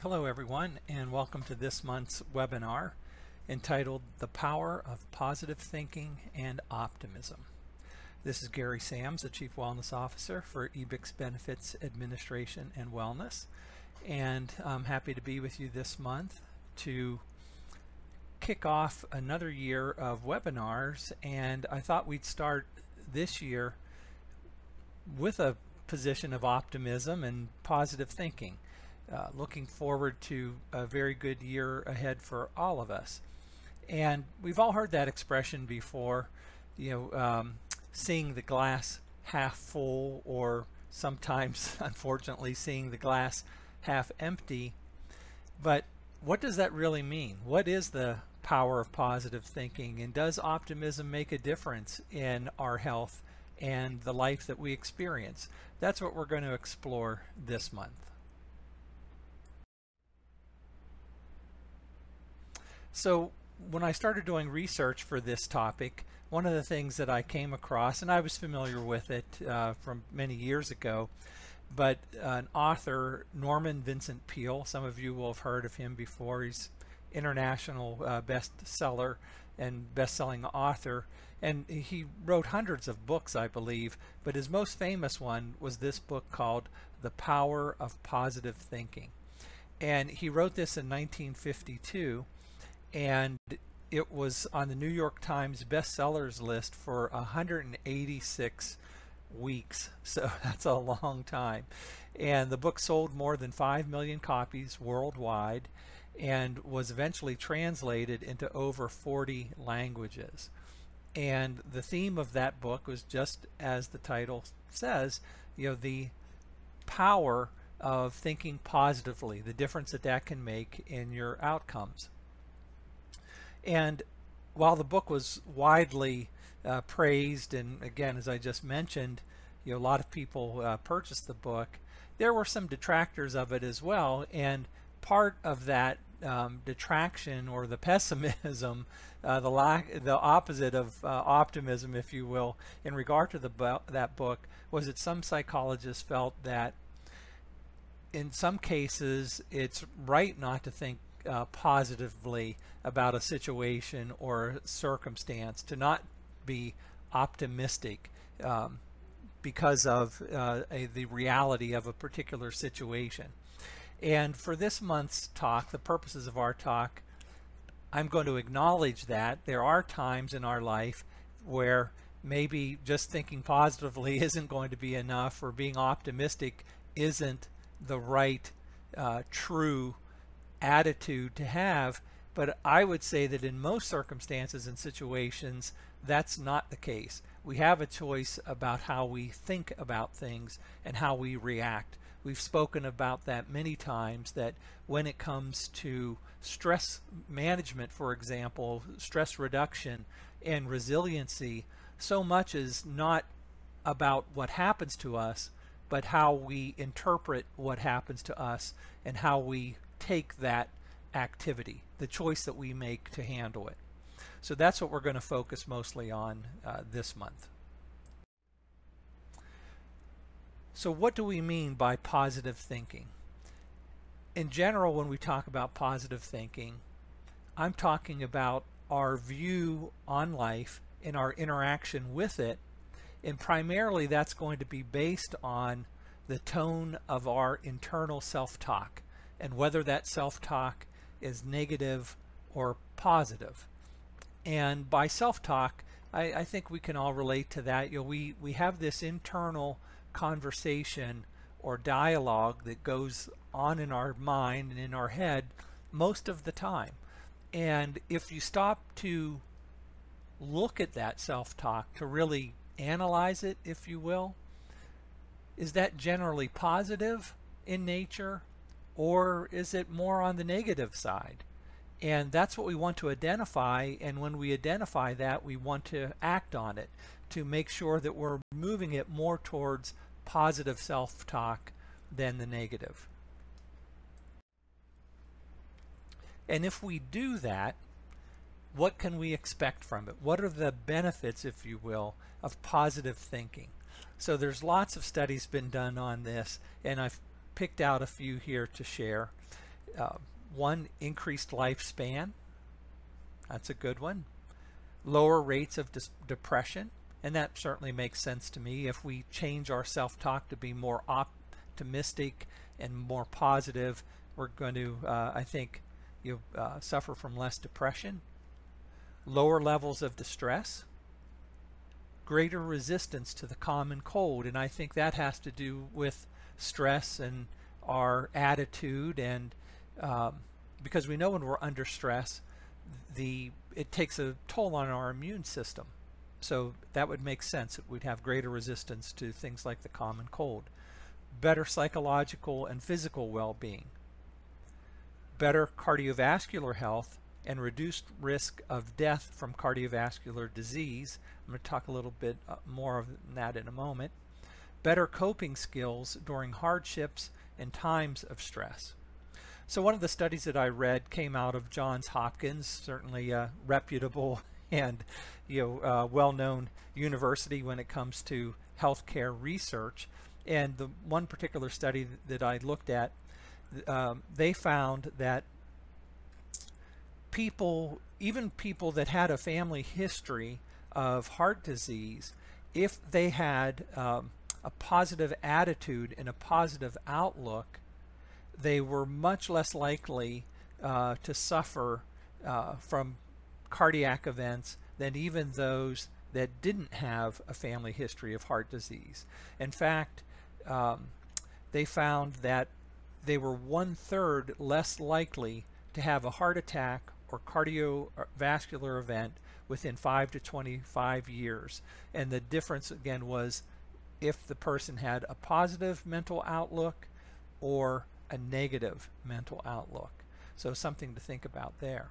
Hello everyone, and welcome to this month's webinar entitled The Power of Positive Thinking and Optimism. This is Gary Sams, the Chief Wellness Officer for Ebix Benefits Administration and Wellness, and I'm happy to be with you this month to kick off another year of webinars. And I thought we'd start this year with a position of optimism and positive thinking. Looking forward to a very good year ahead for all of us. And we've all heard that expression before, seeing the glass half full, or sometimes, unfortunately, seeing the glass half empty. But what does that really mean? What is the power of positive thinking, and does optimism make a difference in our health and the life that we experience? That's what we're going to explore this month. So when I started doing research for this topic, one of the things that I came across, and I was familiar with it from many years ago, but an author, Norman Vincent Peale, some of you will have heard of him before. He's international bestseller and best-selling author, and he wrote hundreds of books, I believe, but his most famous one was this book called The Power of Positive Thinking. And he wrote this in 1952, and it was on the New York Times bestsellers list for 186 weeks, so that's a long time. And the book sold more than 5 million copies worldwide and was eventually translated into over 40 languages. And the theme of that book was, just as the title says, the power of thinking positively, the difference that that can make in your outcomes. And while the book was widely praised, and again, as I just mentioned, a lot of people purchased the book, there were some detractors of it as well. And part of that detraction, or the pessimism, the opposite of optimism, if you will, in regard to that book, was that some psychologists felt that in some cases it's right not to think positively about a situation or circumstance, to not be optimistic because of the reality of a particular situation. And for this month's talk, the purposes of our talk, I'm going to acknowledge that there are times in our life where maybe just thinking positively isn't going to be enough, or being optimistic isn't the right true attitude to have. But I would say that in most circumstances and situations, that's not the case. We have a choice about how we think about things and how we react. We've spoken about that many times, that when it comes to stress management, for example, stress reduction and resiliency, so much is not about what happens to us, but how we interpret what happens to us and how we take that activity, the choice that we make to handle it. So that's what we're going to focus mostly on this month. So what do we mean by positive thinking? In general, when we talk about positive thinking, I'm talking about our view on life and our interaction with it, and primarily that's going to be based on the tone of our internal self-talk, and whether that self-talk is negative or positive. And by self-talk, I think we can all relate to that. We have this internal conversation or dialogue that goes on in our mind and in our head most of the time. And if you stop to look at that self-talk, to really analyze it, if you will, is that generally positive in nature, or is it more on the negative side? And that's what we want to identify, and when we identify that, we want to act on it to make sure that we're moving it more towards positive self-talk than the negative. And if we do that, what can we expect from it? What are the benefits, if you will, of positive thinking? So there's lots of studies been done on this, and I've picked out a few here to share. One, increased lifespan. That's a good one. Lower rates of depression, and that certainly makes sense to me. If we change our self-talk to be more optimistic and more positive, we're going to, I think, suffer from less depression. Lower levels of distress. Greater resistance to the common cold, and I think that has to do with stress and our attitude, and because we know when we're under stress, it takes a toll on our immune system. So that would make sense that we'd have greater resistance to things like the common cold. Better psychological and physical well-being. Better cardiovascular health and reduced risk of death from cardiovascular disease. I'm going to talk a little bit more of that in a moment. Better coping skills during hardships and times of stress. So one of the studies that I read came out of Johns Hopkins, certainly a reputable and well-known university when it comes to healthcare research. And the one particular study that I looked at, they found that even people that had a family history of heart disease, if they had a positive attitude and a positive outlook, they were much less likely to suffer from cardiac events than even those that didn't have a family history of heart disease. In fact, they found that they were 1/3 less likely to have a heart attack or cardiovascular event within 5 to 25 years. And the difference again was if the person had a positive mental outlook or a negative mental outlook. So something to think about there.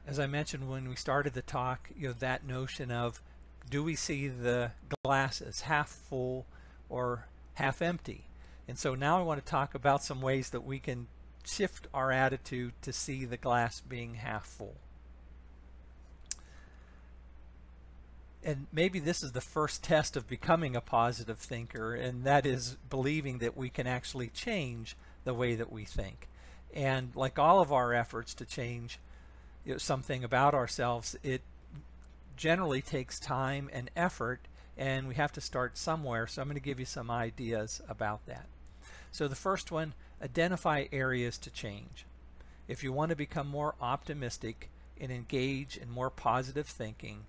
As I mentioned when we started the talk, that notion of, do we see the glass as half full or half empty? And so now I want to talk about some ways that we can shift our attitude to see the glass being half full. And maybe this is the first test of becoming a positive thinker, and that is believing that we can actually change the way that we think. And like all of our efforts to change something about ourselves, it generally takes time and effort, and we have to start somewhere. So I'm going to give you some ideas about that. So the first one, identify areas to change. If you want to become more optimistic and engage in more positive thinking,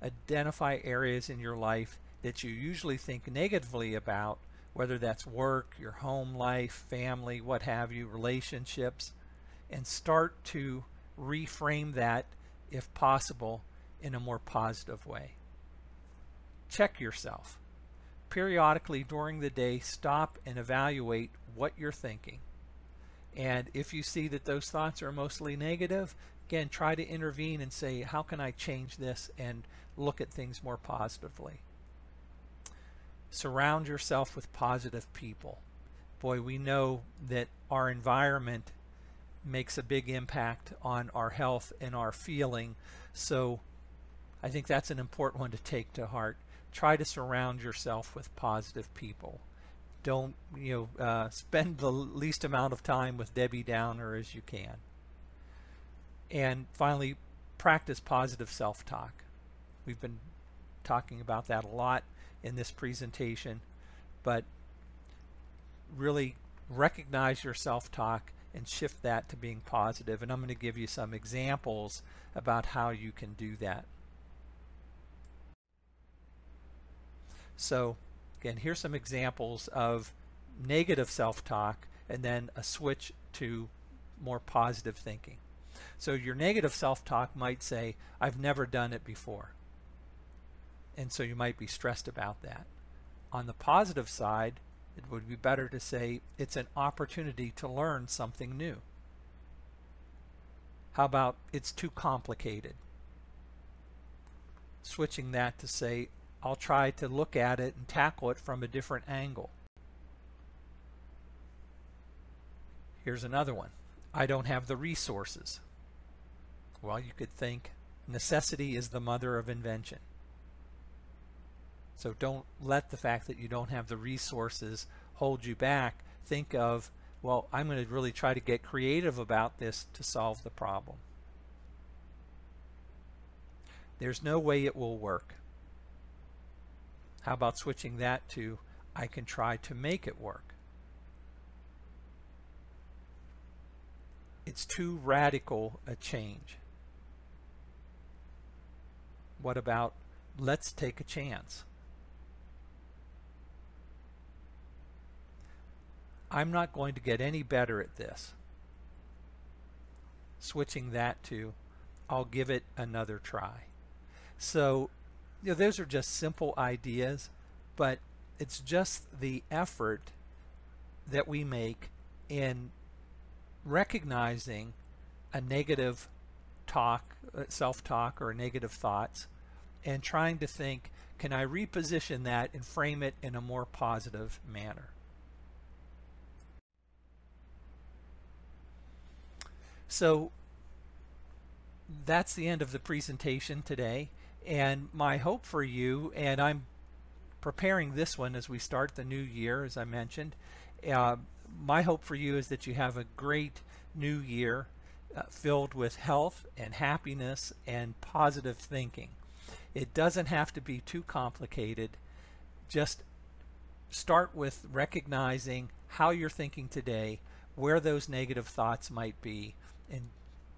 identify areas in your life that you usually think negatively about, whether that's work, your home life, family, what have you, relationships, and start to reframe that, if possible, in a more positive way. Check yourself. Periodically during the day, stop and evaluate what you're thinking. And if you see that those thoughts are mostly negative, again, try to intervene and say, how can I change this, and look at things more positively. Surround yourself with positive people. Boy, we know that our environment makes a big impact on our health and our feeling, so I think that's an important one to take to heart. Try to surround yourself with positive people. Don't spend the least amount of time with Debbie Downer as you can. And finally, practice positive self-talk. We've been talking about that a lot in this presentation, but really recognize your self-talk and shift that to being positive. And I'm going to give you some examples about how you can do that. So again, here's some examples of negative self-talk and then a switch to more positive thinking. So your negative self-talk might say, I've never done it before. And so you might be stressed about that. On the positive side, it would be better to say, it's an opportunity to learn something new. How about, it's too complicated? Switching that to say, I'll try to look at it and tackle it from a different angle. Here's another one. I don't have the resources. Well, you could think necessity is the mother of invention. So don't let the fact that you don't have the resources hold you back. Think of, well, I'm going to really try to get creative about this to solve the problem. There's no way it will work. How about switching that to, I can try to make it work? It's too radical a change. What about, let's take a chance? I'm not going to get any better at this. Switching that to, I'll give it another try. So, those are just simple ideas, but it's just the effort that we make in recognizing a negative talk, self-talk, or negative thoughts, and trying to think, can I reposition that and frame it in a more positive manner? So that's the end of the presentation today, and my hope for you, and I'm preparing this one as we start the new year, as I mentioned, my hope for you is that you have a great new year filled with health and happiness and positive thinking. It doesn't have to be too complicated. Just start with recognizing how you're thinking today, where those negative thoughts might be, and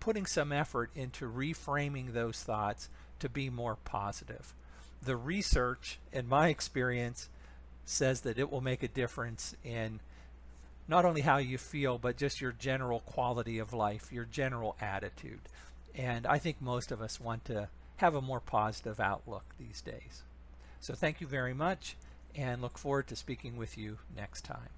putting some effort into reframing those thoughts to be more positive. The research, in my experience, says that it will make a difference in not only how you feel, but just your general quality of life, your general attitude. And I think most of us want to have a more positive outlook these days. So thank you very much, and look forward to speaking with you next time.